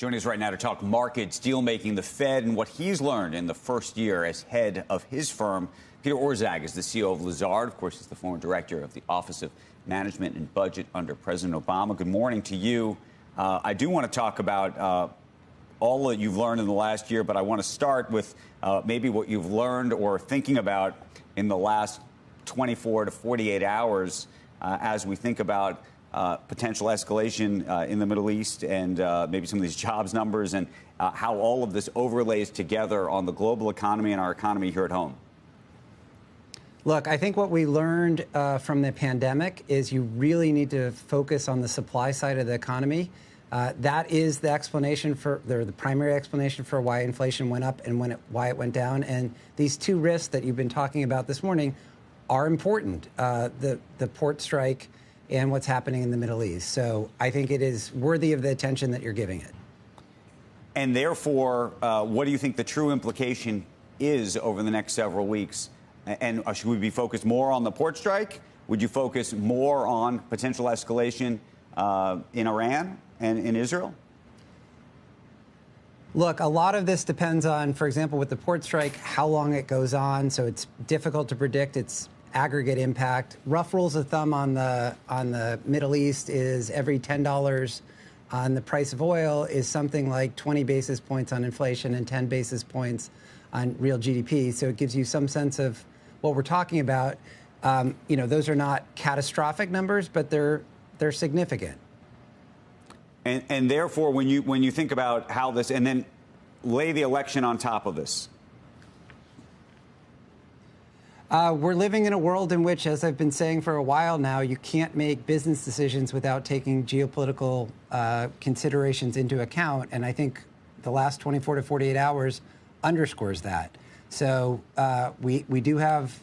Joining us right now to talk markets, deal making, the Fed, and what he's learned in the first year as head of his firm. Peter Orszag is the CEO of Lazard. Of course, he's the former director of the Office of Management and Budget under President Obama. Good morning to you. I do want to talk about all that you've learned in the last year, but I want to start with maybe what you've learned or thinking about in the last 24 to 48 hours as we think about potential escalation in the Middle East and maybe some of these jobs numbers and how all of this overlays together on the global economy and our economy here at home. Look, I think what we learned from the pandemic is you really need to focus on the supply side of the economy. That is the explanation the primary explanation for why inflation went up and why it went down. And these two risks that you've been talking about this morning are important, the port strike and what's happening in the Middle East. So I think it is worthy of the attention that you're giving it. And therefore, what do you think the true implication is over the next several weeks? And should we be focused more on the port strike? Would you focus more on potential escalation in Iran and in Israel? Look, a lot of this depends on, for example, with the port strike, how long it goes on. So it's difficult to predict its aggregate impact. Rough rules of thumb on the Middle East is every $10 on the price of oil is something like 20 basis points on inflation and 10 basis points on real GDP. So it gives you some sense of what we're talking about. Those are not catastrophic numbers, but they're significant. And therefore, when you think about how this, and then lay the election on top of this. We're living in a world in which, as I've been saying for a while now, you can't make business decisions without taking geopolitical considerations into account. And I think the last 24 to 48 hours underscores that. So we do have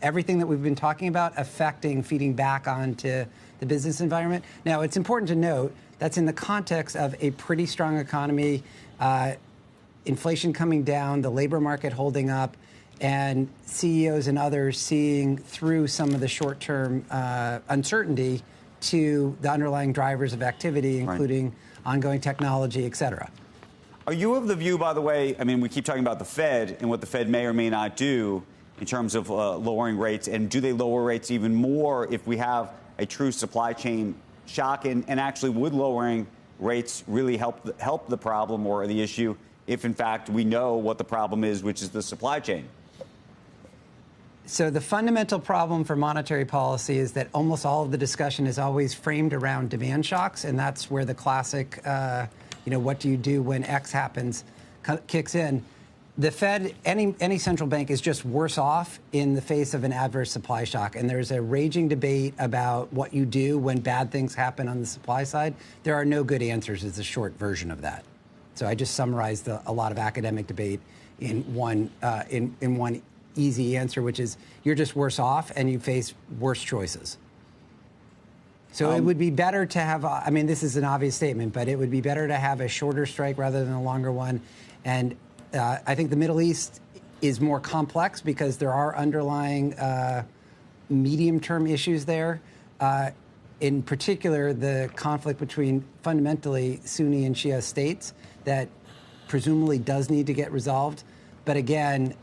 everything that we've been talking about feeding back onto the business environment. Now, it's important to note that's in the context of a pretty strong economy, inflation coming down, the labor market holding up, and CEOs and others seeing through some of the short-term uncertainty to the underlying drivers of activity, including ongoing technology, et cetera. Are you of the view, by the way, I mean, we keep talking about the Fed and what the Fed may or may not do in terms of lowering rates, and do they lower rates even more if we have a true supply chain shock? And actually, would lowering rates really help the problem or the issue if, in fact, we know what the problem is, which is the supply chain? So the fundamental problem for monetary policy is that almost all of the discussion is always framed around demand shocks, and that's where the classic, what do you do when X happens, kicks in. The Fed, any central bank is just worse off in the face of an adverse supply shock, and there's a raging debate about what you do when bad things happen on the supply side. There are no good answers is the short version of that. So I just summarized a lot of academic debate in one easy answer, which is you're just worse off and you face worse choices. So it would be better to have, this is an obvious statement, but it would be better to have a shorter strike rather than a longer one. And I think the Middle East is more complex because there are underlying medium-term issues there. In particular, the conflict between fundamentally Sunni and Shia states that presumably does need to get resolved. But again,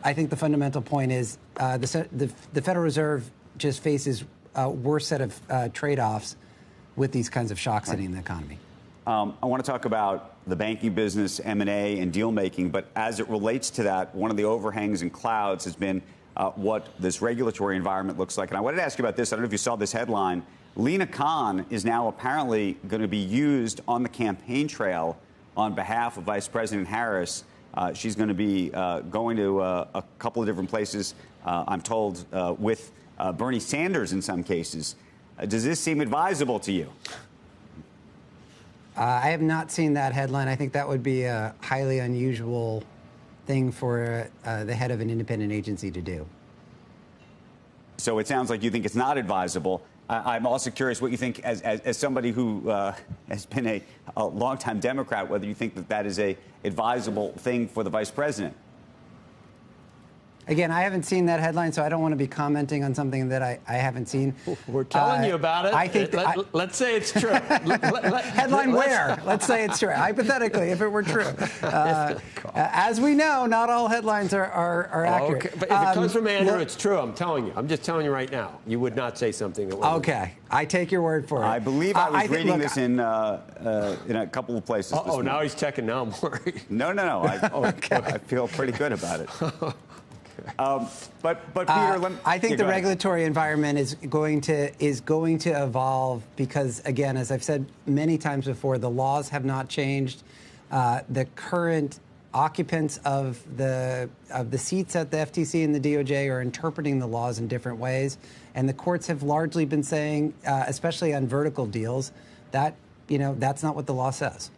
I think the fundamental point is the Federal Reserve just faces a worse set of trade-offs with these kinds of shocks hitting the economy. I want to talk about the banking business, M&A, and deal-making. But as it relates to that, one of the overhangs and clouds has been what this regulatory environment looks like. And I wanted to ask you about this. I don't know if you saw this headline. Lena Khan is now apparently going to be used on the campaign trail on behalf of Vice President Harris. She's going to be going to a couple of different places, I'm told, with Bernie Sanders in some cases. Does this seem advisable to you? I have not seen that headline. I think that would be a highly unusual thing for the head of an independent agency to do. So it sounds like you think it's not advisable. I'm also curious what you think, as somebody who has been a longtime Democrat, whether you think that is a advisable thing for the vice president. Again, I haven't seen that headline, so I don't want to be commenting on something that I haven't seen. We're telling you about it. I think let's say it's true. Headline where? Let's say it's true. Hypothetically, if it were true. As we know, not all headlines are accurate. Okay. But if it comes from Andrew, it's true. I'm telling you. I'm just telling you right now. You would not say something that wasn't. Okay. I take your word for it. I believe I was reading this in a couple of places. Oh, now he's checking. Now I'm worried. No. I feel pretty good about it. But Peter, I think the regulatory environment is going to evolve because, again, as I've said many times before, the laws have not changed. The current occupants of the seats at the FTC and the DOJ are interpreting the laws in different ways, and the courts have largely been saying, especially on vertical deals, that that's not what the law says.